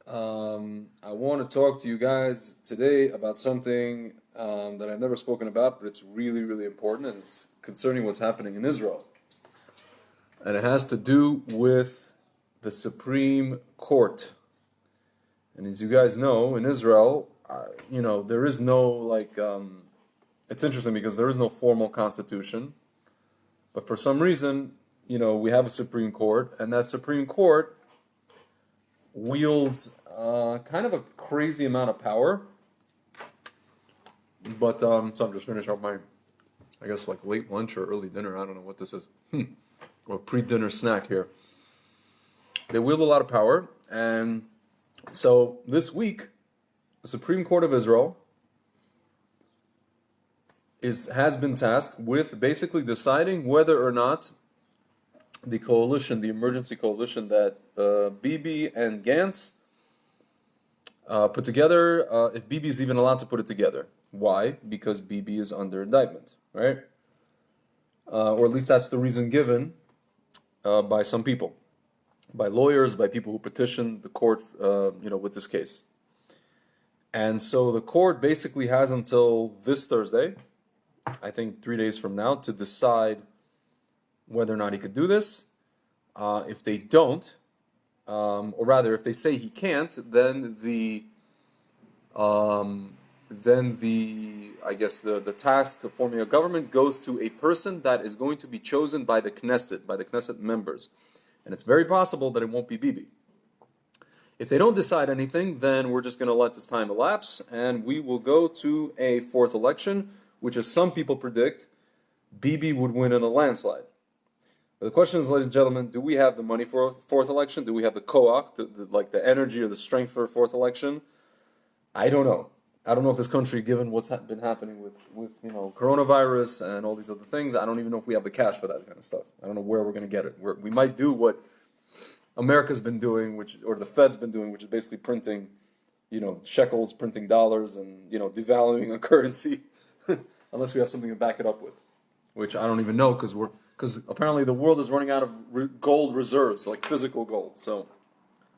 I want to talk to you guys today about something that I've never spoken about, but it's really, really important, and it's concerning what's happening in Israel. And it has to do with the Supreme Court. And as you guys know, in Israel, there is no, it's interesting because there is no formal constitution, but for some reason, we have a Supreme Court, and that Supreme Court wields kind of a crazy amount of power. But so I'm just finishing up my, I guess, like late lunch or early dinner. I don't know what this is. Or pre-dinner snack here. They wield a lot of power, and so this week, the Supreme Court of Israel has been tasked with basically deciding whether or not the coalition, the emergency coalition that Bibi and Gantz put together, if Bibi is even allowed to put it together. Why? Because Bibi is under indictment, right? Or at least that's the reason given by some people, by lawyers, by people who petitioned the court, with this case. And so the court basically has until this Thursday, I think 3 days from now, to decide whether or not he could do this. If they don't, or rather, if they say he can't, then the task of forming a government goes to a person that is going to be chosen by the Knesset members, and it's very possible that it won't be Bibi. If they don't decide anything, then we're just going to let this time elapse, and we will go to a fourth election, which, as some people predict, Bibi would win in a landslide. But the question is, ladies and gentlemen, do we have the money for a fourth election? Do we have the koach, the energy or the strength for a fourth election? I don't know. I don't know if this country, given what's been happening with coronavirus and all these other things, I don't even know if we have the cash for that kind of stuff. I don't know where we're going to get it. We might do what America's been doing, or the Fed's been doing, which is basically printing, shekels, printing dollars, and devaluing a currency, unless we have something to back it up with, which I don't even know because apparently the world is running out of gold reserves, like physical gold. So,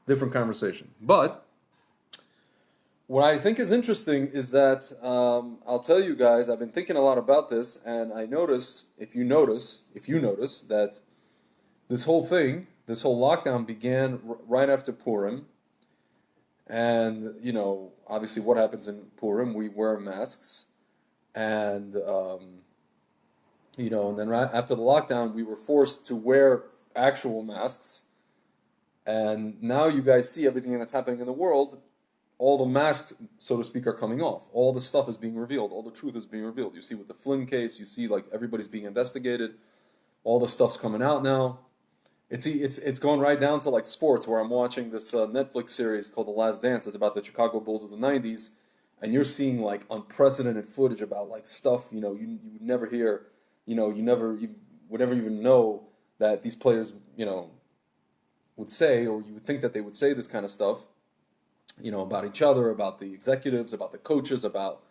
different conversation. But what I think is interesting is that I'll tell you guys, I've been thinking a lot about this, and I notice, if you notice that this whole lockdown began right after Purim, and obviously what happens in Purim, we wear masks, and and then right after the lockdown, we were forced to wear actual masks, and now you guys see everything that's happening in the world. All the masks, so to speak, are coming off. All the stuff is being revealed. All the truth is being revealed. You see with the Flynn case, you see like everybody's being investigated. All the stuff's coming out now. It's going right down to like sports, where I'm watching this Netflix series called The Last Dance. It's about the Chicago Bulls of the '90s, and you're seeing like unprecedented footage about like stuff you would never hear. You would never even know that these players would say, or you would think that they would say this kind of stuff. About each other, about the executives, about the coaches, about,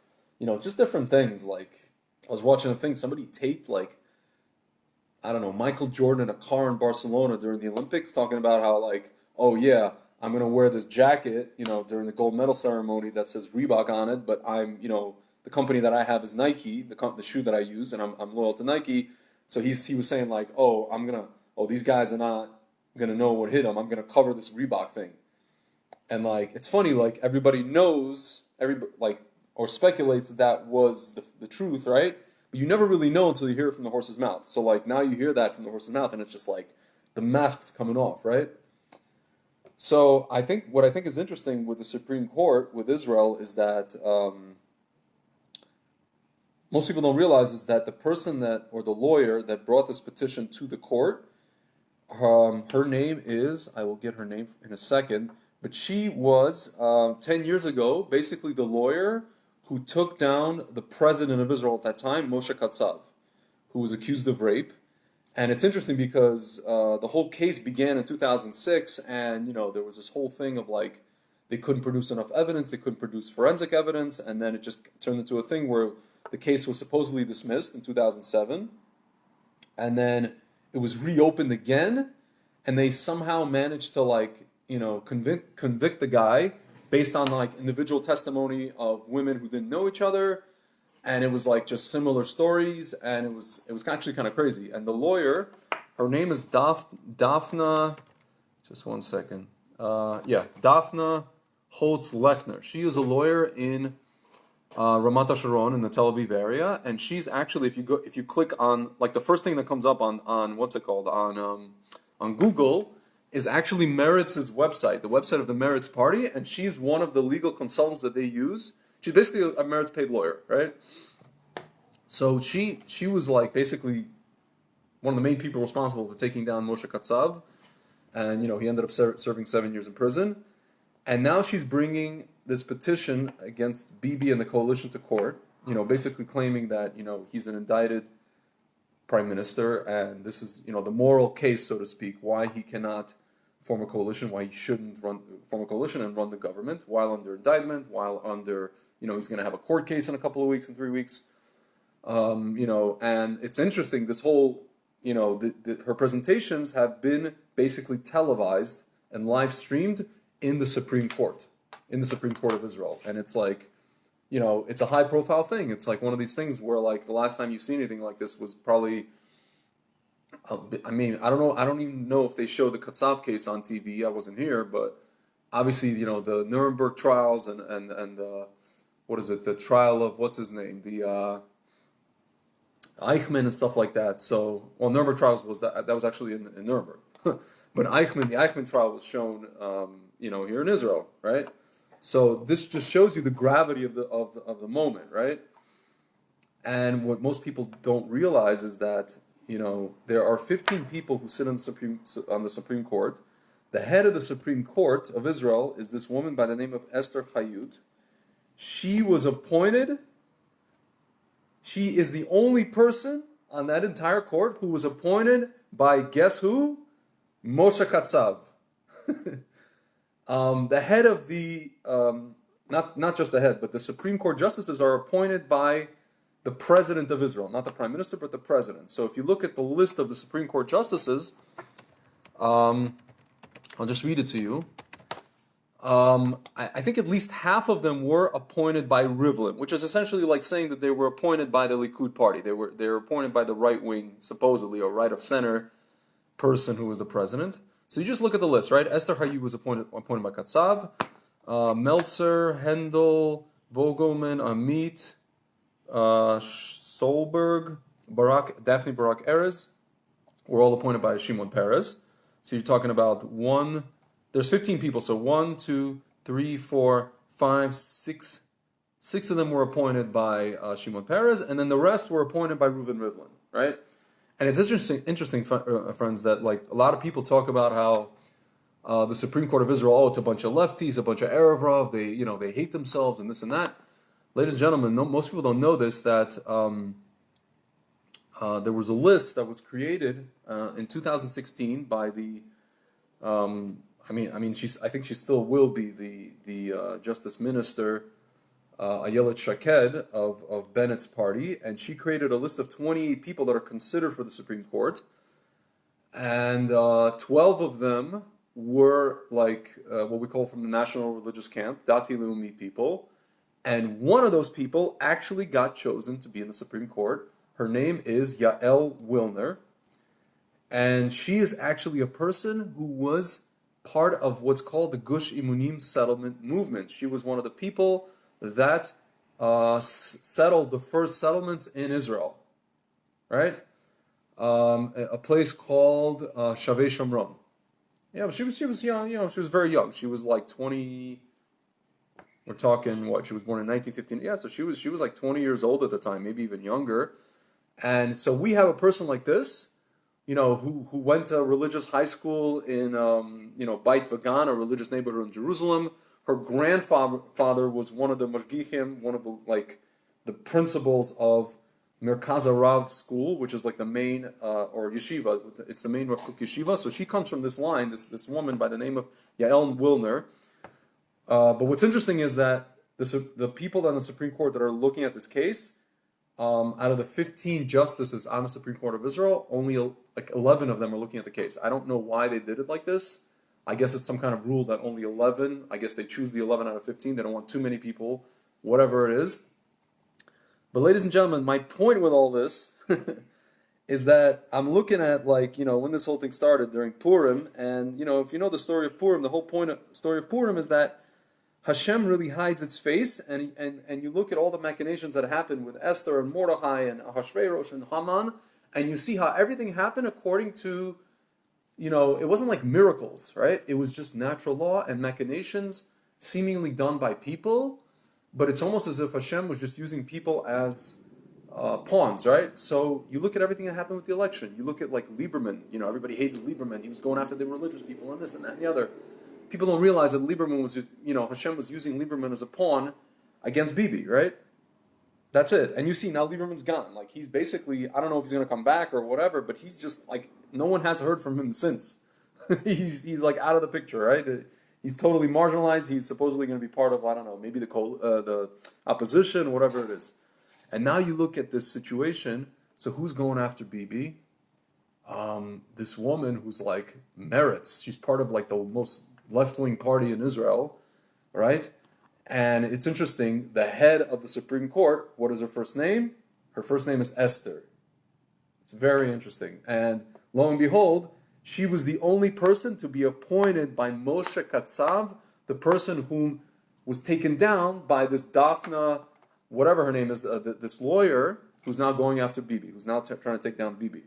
just different things. Like, I was watching a thing, somebody taped, like, I don't know, Michael Jordan in a car in Barcelona during the Olympics, talking about how, like, oh yeah, I'm going to wear this jacket, during the gold medal ceremony that says Reebok on it, but I'm, the company that I have is Nike, the shoe that I use, and I'm loyal to Nike. So he was saying, like, these guys are not going to know what hit them. I'm going to cover this Reebok thing. And like, it's funny, like everybody knows, or speculates that was the truth, right? But you never really know until you hear it from the horse's mouth. So like now you hear that from the horse's mouth, and it's just like the mask's coming off, right? So what I think is interesting with the Supreme Court with Israel is that most people don't realize is that the person or the lawyer that brought this petition to the court, her name is, I will get her name in a second. But she was, 10 years ago, basically the lawyer who took down the president of Israel at that time, Moshe Katsav, who was accused of rape. And it's interesting because the whole case began in 2006, and there was this whole thing of like, they couldn't produce enough evidence, they couldn't produce forensic evidence, and then it just turned into a thing where the case was supposedly dismissed in 2007, and then it was reopened again, and they somehow managed to like convict the guy based on like individual testimony of women who didn't know each other, and it was like just similar stories, and it was actually kind of crazy. And the lawyer, her name is Daphna. Just one second. Daphna Holtz Lechner. She is a lawyer in Ramat HaSharon in the Tel Aviv area, and she's actually, if you click on, like, the first thing that comes up on what's it called, on Google, is actually Meretz's website, the website of the Meretz party, and she's one of the legal consultants that they use. She's basically a Meretz paid lawyer, right? So she was like basically one of the main people responsible for taking down Moshe Katsav, and he ended up serving 7 years in prison. And now she's bringing this petition against Bibi and the coalition to court, basically claiming that, he's an indicted prime minister, and this is, the moral case, so to speak, why he cannot form a coalition, why he shouldn't form a coalition and run the government while under indictment, while under, he's going to have a court case in a couple of weeks, in 3 weeks. And it's interesting, this whole, her presentations have been basically televised and live streamed in the Supreme Court of Israel. And it's like, it's a high profile thing. It's like one of these things where, like, the last time you've seen anything like this was probably, I don't know. I don't even know if they showed the Katsav case on TV. I wasn't here, but obviously, the Nuremberg trials and what is it? The trial of, what's his name? The Eichmann and stuff like that. So, Nuremberg trials that was actually in Nuremberg. But the Eichmann trial was shown, here in Israel, right? So this just shows you the gravity of the moment, right? And what most people don't realize is that there are 15 people who sit on the Supreme Court. The head of the Supreme Court of Israel is this woman by the name of Esther Chayut. She was appointed. She is the only person on that entire court who was appointed by, guess who? Moshe Katsav. The head of the, not just the head, but the Supreme Court justices are appointed by the president of Israel, not the prime minister, but the president. So if you look at the list of the Supreme Court justices, I'll just read it to you. I think at least half of them were appointed by Rivlin, which is essentially like saying that they were appointed by the Likud party. They were appointed by the right wing, supposedly, or right of center person who was the president. So you just look at the list, right? Esther Hayyu was appointed by Katsav, Meltzer, Hendel, Vogelman, Amit, Solberg, Daphne Barak Erez were all appointed by Shimon Peres. So you're talking about there's 15 people, so 1, 2, 3, 4, 5, 6. 6 of them were appointed by Shimon Peres, and then the rest were appointed by Reuven Rivlin, right? And it's interesting, friends, that like a lot of people talk about how the Supreme Court of Israel, it's a bunch of lefties, a bunch of Erev Rav, they hate themselves and this and that. Ladies and gentlemen, most people don't know this, that there was a list that was created in 2016 by the, I think she still will be the Justice Minister, Ayelet Shaked of Bennett's party, and she created a list of 28 people that are considered for the Supreme Court, and 12 of them were like what we call from the national religious camp, Dati Leumi people, and one of those people actually got chosen to be in the Supreme Court. Her name is Yael Wilner, and she is actually a person who was part of what's called the Gush Imunim settlement movement. She was one of the people that settled the first settlements in Israel, right? A place called Shavei Shomron. Yeah, she was young. She was very young. She was like 20. We're talking what? She was born in 1915. Yeah, so she was like 20 years old at the time, maybe even younger. And so we have a person like this, who went to a religious high school in Beit Vagan, a religious neighborhood in Jerusalem. Her grandfather was one of the mashgichim, one of the principals of Merkaz Rav school, which is like the main or yeshiva. It's the main Rav Kook yeshiva. So she comes from this line, this woman by the name of Yael Wilner. But what's interesting is that the people on the Supreme Court that are looking at this case, out of the 15 justices on the Supreme Court of Israel, only like 11 of them are looking at the case. I don't know why they did it like this. I guess it's some kind of rule that only 11, I guess they choose the 11 out of 15. They don't want too many people, whatever it is. But ladies and gentlemen, my point with all this is that I'm looking at, like, when this whole thing started during Purim, and, if you know the story of Purim, the whole point of story of Purim is that HaShem really hides its face, and you look at all the machinations that happened with Esther and Mordechai and Ahasuerus and Haman, and you see how everything happened according to, it wasn't like miracles, right? It was just natural law and machinations seemingly done by people, but it's almost as if Hashem was just using people as pawns, right? So you look at everything that happened with the election. You look at like Lieberman, everybody hated Lieberman. He was going after the religious people and this and that and the other. People don't realize that Lieberman was, Hashem was using Lieberman as a pawn against Bibi, right? That's it. And you see now Lieberman's gone. Like, he's basically, I don't know if he's going to come back or whatever, but he's just like, no one has heard from him since. he's like out of the picture, right? He's totally marginalized. He's supposedly going to be part of, I don't know, maybe the opposition, whatever it is. And now you look at this situation. So who's going after Bibi? This woman who's like Meretz. She's part of like the most left-wing party in Israel, right? And it's interesting, the head of the Supreme Court, what is her first name? Her first name is Esther. It's very interesting. And lo and behold, she was the only person to be appointed by Moshe Katsav, the person whom was taken down by this Daphna, whatever her name is, this lawyer, who's now going after Bibi, who's now trying to take down Bibi.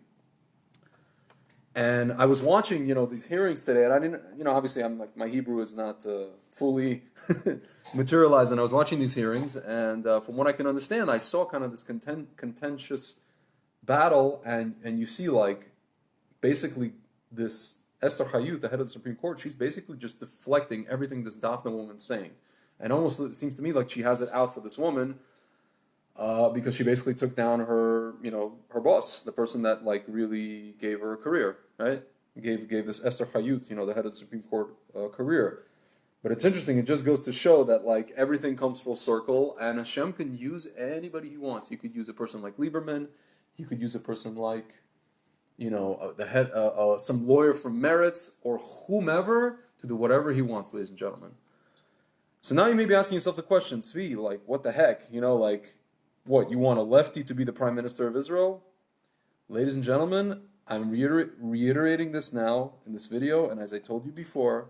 And I was watching, these hearings today, and I didn't, obviously I'm like, my Hebrew is not fully materialized, and I was watching these hearings, and from what I can understand, I saw kind of this contentious battle, and you see like, basically this Esther Hayut, the head of the Supreme Court, she's basically just deflecting everything this Daphne woman's saying. And almost it seems to me like she has it out for this woman, because she basically took down her, her boss, the person that like really gave her a career, right? Gave this Esther Hayut, the head of the Supreme Court, career. But it's interesting. It just goes to show that like everything comes full circle, and Hashem can use anybody He wants. He could use a person like Lieberman. He could use a person like, the head, some lawyer from Meretz or whomever to do whatever He wants, ladies and gentlemen. So now you may be asking yourself the question, Tzvi, like what the heck, like. What, you want a lefty to be the Prime Minister of Israel? Ladies and gentlemen, I'm reiterating this now in this video, and as I told you before,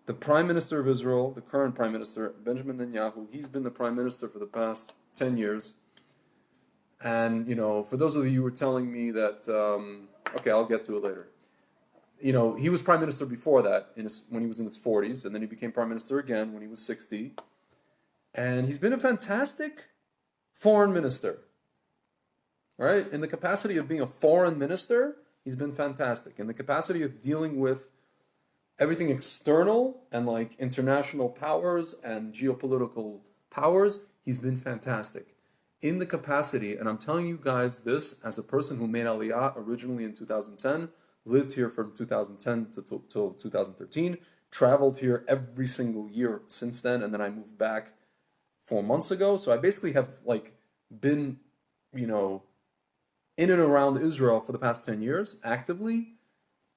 the Prime Minister of Israel, the current Prime Minister, Benjamin Netanyahu, he's been the Prime Minister for the past 10 years. And, for those of you who were telling me that, okay, I'll get to it later. He was Prime Minister before that, when he was in his 40s, and then he became Prime Minister again when he was 60. And he's been a fantastic foreign minister, right? In the capacity of being a foreign minister, he's been fantastic. In the capacity of dealing with everything external and like international powers and geopolitical powers, he's been fantastic. In the capacity, and I'm telling you guys this as a person who made Aliyah originally in 2010, lived here from 2010 till 2013, traveled here every single year since then, and then I moved back 4 months ago. So I basically have like been, in and around Israel for the past 10 years actively.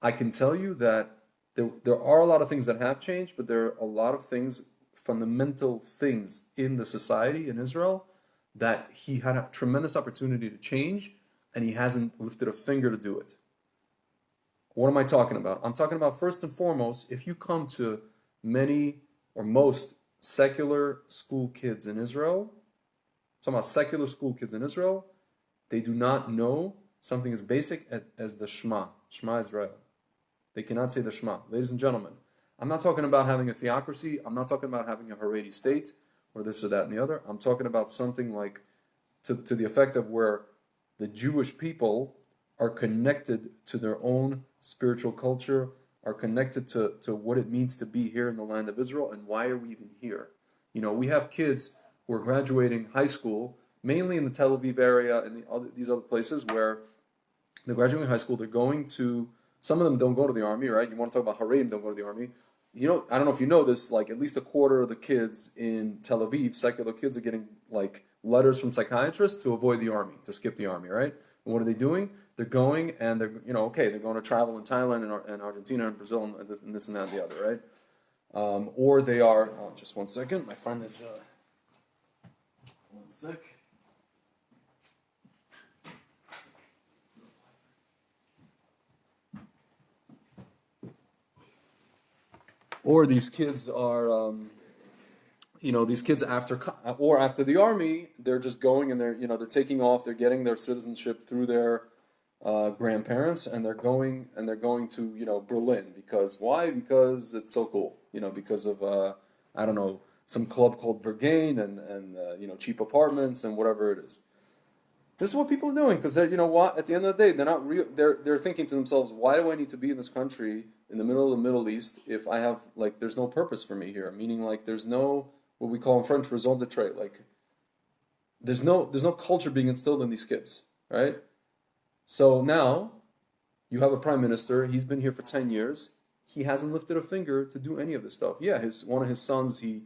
I can tell you that there are a lot of things that have changed, but there are a lot of things, fundamental things in the society in Israel that he had a tremendous opportunity to change, and he hasn't lifted a finger to do it. What am I talking about? I'm talking about, first and foremost, if you come to many or most secular school kids in Israel, talking about secular school kids in Israel, they do not know something as basic as the Shema Israel. They cannot say the Shema. Ladies and gentlemen, I'm not talking about having a theocracy. I'm not talking about having a Haredi state or this or that and the other. I'm talking about something like to the effect of where the Jewish people are connected to their own spiritual culture, are connected to what it means to be here in the land of Israel, and why are we even here? We have kids who are graduating high school, mainly in the Tel Aviv area and these other places where they're graduating high school, they're going to, some of them don't go to the army, right? You want to talk about Haredim, don't go to the army. I don't know if you know this, like at least a quarter of the kids in Tel Aviv, secular kids, are getting like letters from psychiatrists to avoid the army, to skip the army, right? And what are they doing? They're going and okay, they're going to travel in Thailand and Argentina and Brazil and this and that and the other, right? Or they are, just one second, my friend is, one sec. Or these kids are, these kids after the army, they're just going and they're taking off, they're getting their citizenship through their grandparents, and they're going to Berlin, because why? Because it's so cool, because of I don't know, some club called Berghain and cheap apartments and whatever it is. This is what people are doing, because you know what? At the end of the day, they're not real. They're thinking to themselves, why do I need to be in this country in the middle of the Middle East if I have like there's no purpose for me here? Meaning like there's no what we call in French raison d'être. Like there's no culture being instilled in these kids, right? So now you have a prime minister. He's been here for 10 years. He hasn't lifted a finger to do any of this stuff. Yeah, his one of his sons he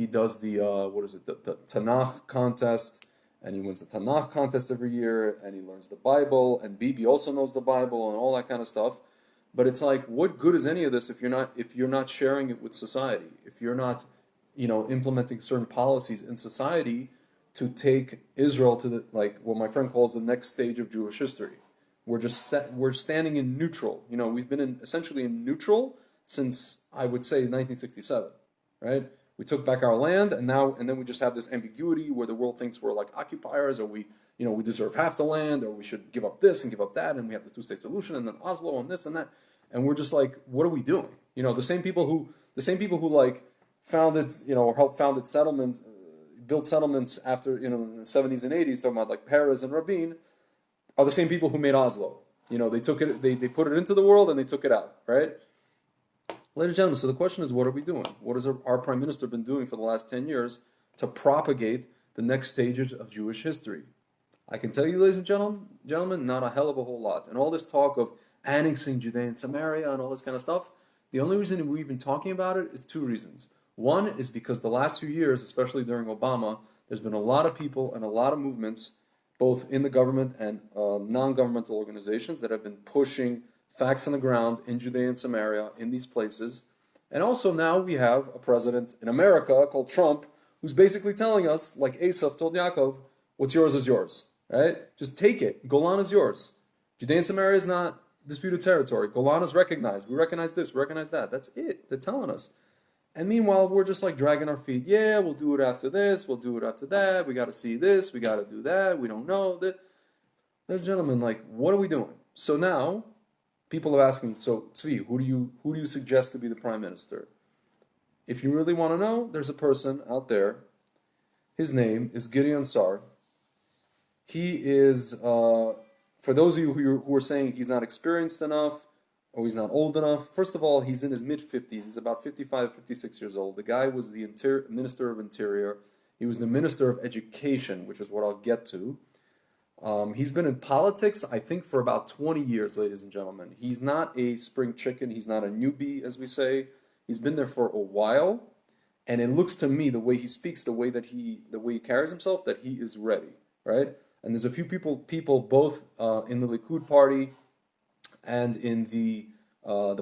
does the what is it the Tanakh contest, and he wins the Tanakh contest every year, and he learns the Bible, and Bibi also knows the Bible and all that kind of stuff. But it's like, what good is any of this if you're not sharing it with society? If you're not, implementing certain policies in society to take Israel to the like what my friend calls the next stage of Jewish history. We're standing in neutral. We've been essentially in neutral since I would say 1967, right? We took back our land, and then we just have this ambiguity where the world thinks we're like occupiers, or we deserve half the land, or we should give up this and give up that, and we have the two-state solution, and then Oslo and this and that, and we're just like, what are we doing? The same people who like founded, or helped founded settlements, built settlements after, in the 70s and 80s, talking about like Peres and Rabin, are the same people who made Oslo. They took it, they put it into the world and they took it out, right? Ladies and gentlemen, so the question is, what are we doing? What has our prime minister been doing for the last 10 years to propagate the next stages of Jewish history? I can tell you, ladies and gentlemen, not a hell of a whole lot. And all this talk of annexing Judea and Samaria and all this kind of stuff, the only reason we've been talking about it is two reasons. One is because the last few years, especially during Obama, there's been a lot of people and a lot of movements, both in the government and non-governmental organizations, that have been pushing facts on the ground in Judea and Samaria, in these places. And also now we have a president in America called Trump, who's basically telling us, like Esav told Yaakov, what's yours is yours, right? Just take it. Golan is yours. Judea and Samaria is not disputed territory. Golan is recognized. We recognize this, we recognize that. That's it. They're telling us. And meanwhile, we're just like dragging our feet. Yeah, we'll do it after this. We'll do it after that. We got to see this. We got to do that. We don't know that. Ladies and gentlemen, like, what are we doing? So now, people are asking, so Tzvi, who do you suggest to be the prime minister? If you really want to know, there's a person out there. His name is Gideon Sar. He is, for those of you who are saying he's not experienced enough, or he's not old enough, first of all, he's in his mid-50s. He's about 55, 56 years old. The guy was the Minister of Interior. He was the Minister of Education, which is what I'll get to. He's been in politics, I think, for about 20 years, ladies and gentlemen. He's not a spring chicken. He's not a newbie, as we say. He's been there for a while, and it looks to me, the way he speaks, the way he carries himself, that he is ready, right? And there's a few people both in the Likud party and in the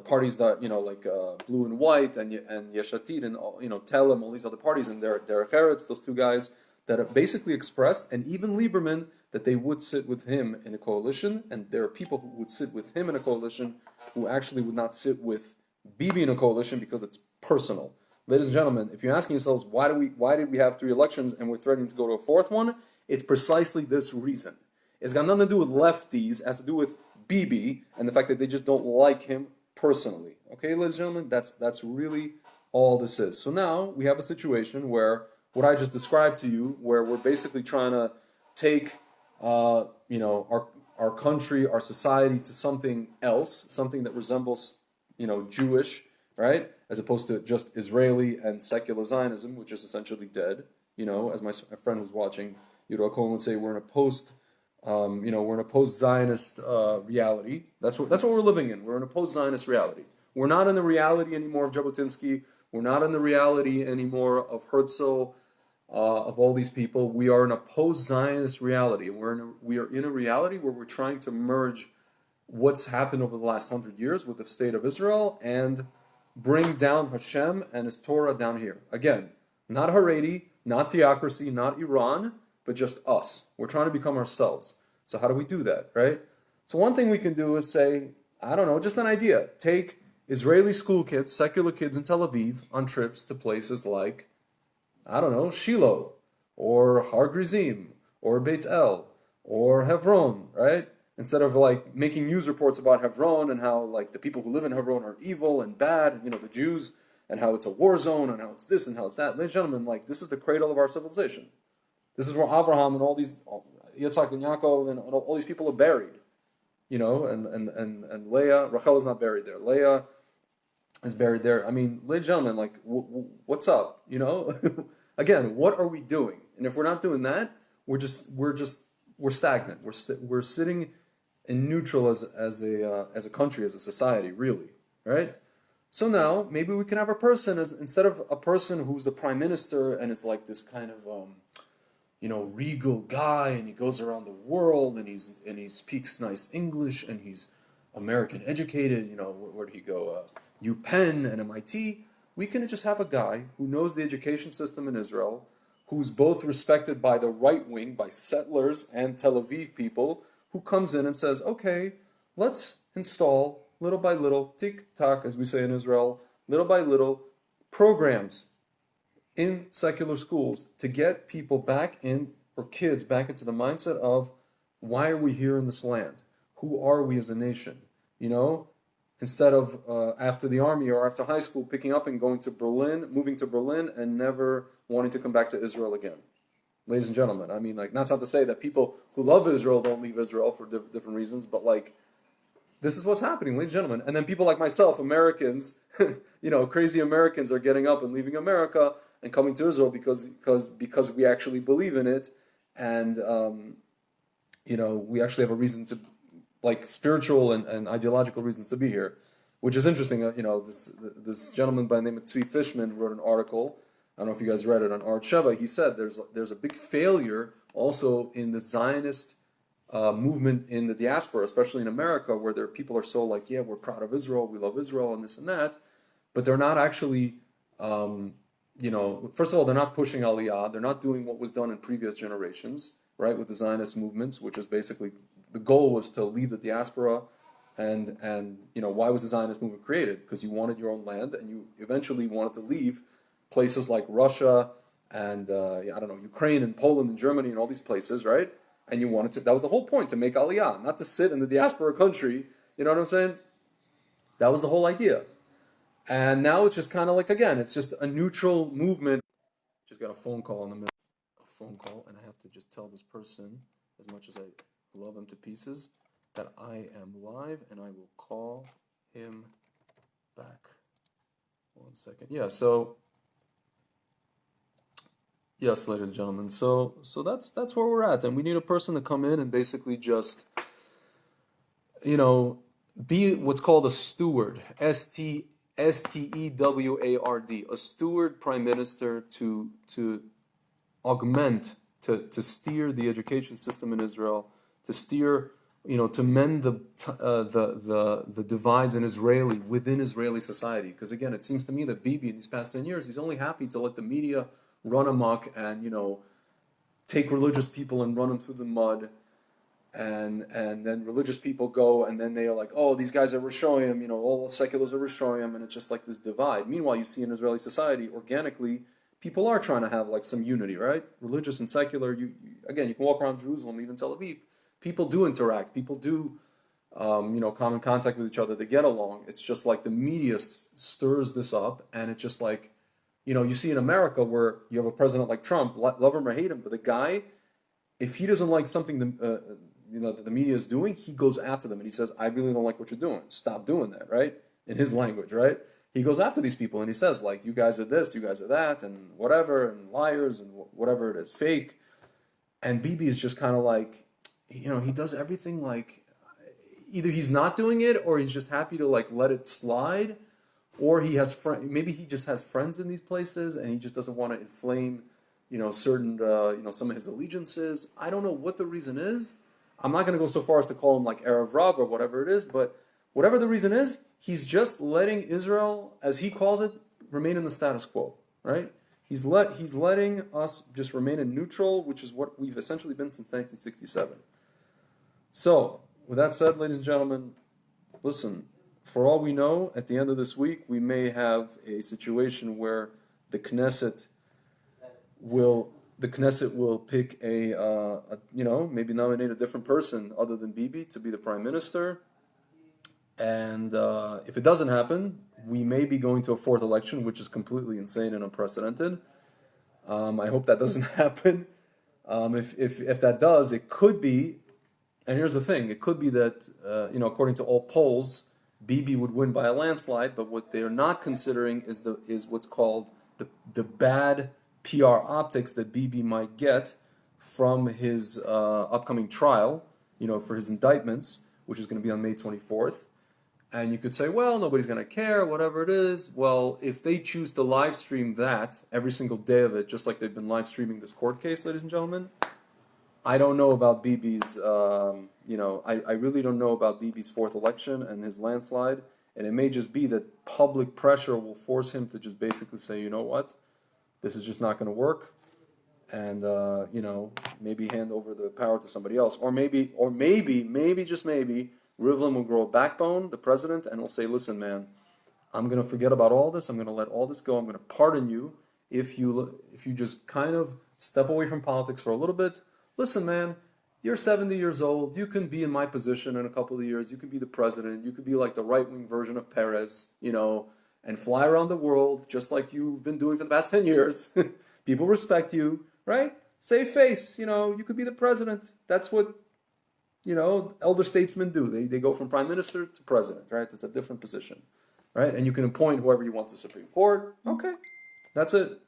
parties that like Blue and White and Yesh Atid and Telem, all these other parties, and Derek Eretz, those two guys that have basically expressed, and even Lieberman, that they would sit with him in a coalition. And there are people who would sit with him in a coalition who actually would not sit with Bibi in a coalition because it's personal. Ladies and gentlemen, if you're asking yourselves why did we have 3 elections and we're threatening to go to a 4th one, it's precisely this reason. It's got nothing to do with lefties. It has to do with Bibi and the fact that they just don't like him personally. Okay, ladies and gentlemen, that's really all this is. So now we have a situation where what I just described to you, where we're basically trying to take our country, our society to something else, something that resembles Jewish, right, as opposed to just Israeli and secular Zionism, which is essentially dead. As my friend was watching, Yuval Cohen would say, we're in a post-Zionist reality. That's what we're living in. We're in a post-Zionist reality. We're not in the reality anymore of Jabotinsky. We're not in the reality anymore of Herzl, of all these people. We are in a post-Zionist reality. We are in a reality where we're trying to merge what's happened over the last 100 years with the state of Israel and bring down HaShem and His Torah down here. Again, not Haredi, not theocracy, not Iran, but just us. We're trying to become ourselves. So how do we do that, right? So one thing we can do is say, I don't know, just an idea. Take Israeli school kids, secular kids in Tel Aviv on trips to places like, I don't know, Shiloh, or Har Grizim, or Beit El, or Hebron, right? Instead of like making news reports about Hebron and how like the people who live in Hebron are evil and bad, the Jews, and how it's a war zone and how it's this and how it's that. Ladies and gentlemen, like this is the cradle of our civilization. This is where Abraham and all these, Yitzhak and Yaakov and all these people are buried, and Leah, Rachel is not buried there. Leah is buried there. I mean, ladies and gentlemen, like, what's up? Again, what are we doing? And if we're not doing that, we're stagnant. We're sitting in neutral as a country, as a society, really, right? So now maybe we can have a person instead of a person who's the prime minister and is like this kind of regal guy, and he goes around the world and he speaks nice English and he's American educated. Where did he go? UPenn and MIT. We can just have a guy who knows the education system in Israel, who's both respected by the right wing, by settlers and Tel Aviv people, who comes in and says, okay, let's install little by little, tick-tock, as we say in Israel, little by little, programs in secular schools to get people back in, or kids back into the mindset of, why are we here in this land? Who are we as a nation? Instead of after the army or after high school picking up and going to Berlin, moving to Berlin and never wanting to come back to Israel again. Ladies and gentlemen, I mean, like, not to say that people who love Israel don't leave Israel for different reasons, but like, this is what's happening, ladies and gentlemen. And then people like myself, Americans, crazy Americans are getting up and leaving America and coming to Israel because we actually believe in it, and we actually have a reason to, like, spiritual and ideological reasons to be here, which is interesting. This gentleman by the name of Tzvi Fishman wrote an article. I don't know if you guys read it on Art Sheva. He said there's a big failure also in the Zionist movement in the diaspora, especially in America, where people are so like, yeah, we're proud of Israel, we love Israel, and this and that, but they're not actually, first of all, they're not pushing Aliyah, they're not doing what was done in previous generations, right, with the Zionist movements, which is basically, the goal was to leave the diaspora, and why was the Zionist movement created? Because you wanted your own land, and you eventually wanted to leave places like Russia and, Ukraine and Poland and Germany and all these places, right? And you wanted to, that was the whole point, to make Aliyah, not to sit in the diaspora country, you know what I'm saying? That was the whole idea. And now it's just kind of like, again, it's just a neutral movement. Just got a phone call in the middle, and I have to just tell this person, as much as I love him to pieces, that I am live, and I will call him back. 1 second. Yeah, so... Yes, ladies and gentlemen. So that's where we're at, and we need a person to come in and basically just, be what's called a steward, Steward, a steward prime minister to augment, to steer the education system in Israel, to steer, to mend the divides within Israeli society. Because again, it seems to me that Bibi in these past 10 years, he's only happy to let the media run amok and take religious people and run them through the mud, and then religious people go and then they are like, oh, these guys are Rishoyim, all seculars are Rishoyim, and it's just like this divide. Meanwhile, you see in Israeli society, organically, people are trying to have like some unity, right? Religious and secular. You can walk around Jerusalem, even Tel Aviv. People do interact. People do, come in contact with each other. They get along. It's just like the media stirs this up, and it's just like, you see in America where you have a president like Trump, love him or hate him, but the guy, if he doesn't like something that the media is doing, he goes after them and he says, I really don't like what you're doing. Stop doing that, right? In his language, right? He goes after these people and he says, like, you guys are this, you guys are that, and whatever, and liars, and whatever it is, fake. And Bibi is just kind of like, he does everything like, either he's not doing it, or he's just happy to like let it slide, or he has maybe he just has friends in these places and he just doesn't want to inflame, certain, some of his allegiances. I don't know what the reason is. I'm not going to go so far as to call him like Erev Rav or whatever it is, but whatever the reason is, he's just letting Israel, as he calls it, remain in the status quo, right? He's letting us just remain in neutral, which is what we've essentially been since 1967. So, with that said, ladies and gentlemen, listen, for all we know, at the end of this week, we may have a situation where the Knesset will pick maybe nominate a different person other than Bibi to be the prime minister. And if it doesn't happen, we may be going to a fourth election, which is completely insane and unprecedented. I hope that doesn't happen. If that does, it could be, and here's the thing, it could be that, according to all polls, Bibi would win by a landslide, but what they're not considering is what's called the bad PR optics that Bibi might get from his upcoming trial, for his indictments, which is going to be on May 24th. And you could say, well, nobody's going to care, whatever it is. Well, if they choose to live stream that every single day of it, just like they've been live streaming this court case, ladies and gentlemen, I don't know about Bibi's, I really don't know about Bibi's fourth election and his landslide. And it may just be that public pressure will force him to just basically say, you know what, this is just not going to work. And, maybe hand over the power to somebody else. Or maybe, just maybe, Rivlin will grow a backbone, the president, and will say, listen, man, I'm going to forget about all this. I'm going to let all this go. I'm going to pardon you if you just kind of step away from politics for a little bit. Listen, man, you're 70 years old. You can be in my position in a couple of years. You can be the president. You could be like the right-wing version of Perez, and fly around the world just like you've been doing for the past 10 years. People respect you, right? Save face. You could be the president. That's what, elder statesmen do. They go from prime minister to president, right? It's a different position, right? And you can appoint whoever you want to the Supreme Court. Okay, that's it.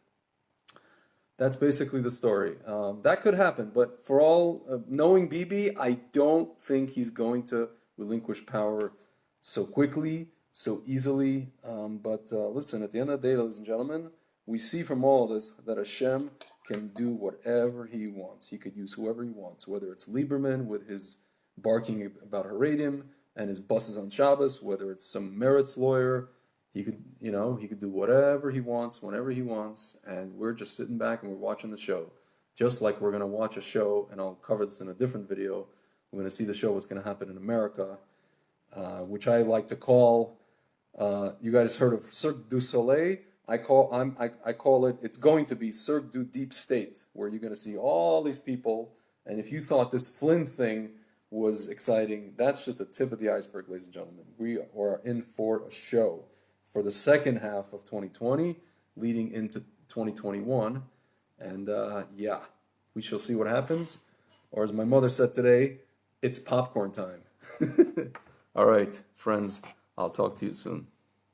That's basically the story. That could happen, but for all knowing Bibi, I don't think he's going to relinquish power so quickly, so easily. But listen, at the end of the day, ladies and gentlemen, we see from all of this that HaShem can do whatever he wants. He could use whoever he wants, whether it's Lieberman with his barking about Haredim and his buses on Shabbos, whether it's some Meretz lawyer. He could do whatever he wants, whenever he wants, and we're just sitting back and we're watching the show. Just like we're going to watch a show, and I'll cover this in a different video, we're going to see the show, what's going to happen in America, which I like to call, you guys heard of Cirque du Soleil? I call it, it's going to be Cirque du Deep State, where you're going to see all these people, and if you thought this Flynn thing was exciting, that's just the tip of the iceberg, ladies and gentlemen. We are in for a show for the second half of 2020, leading into 2021. And we shall see what happens. Or as my mother said today, it's popcorn time. All right, friends, I'll talk to you soon.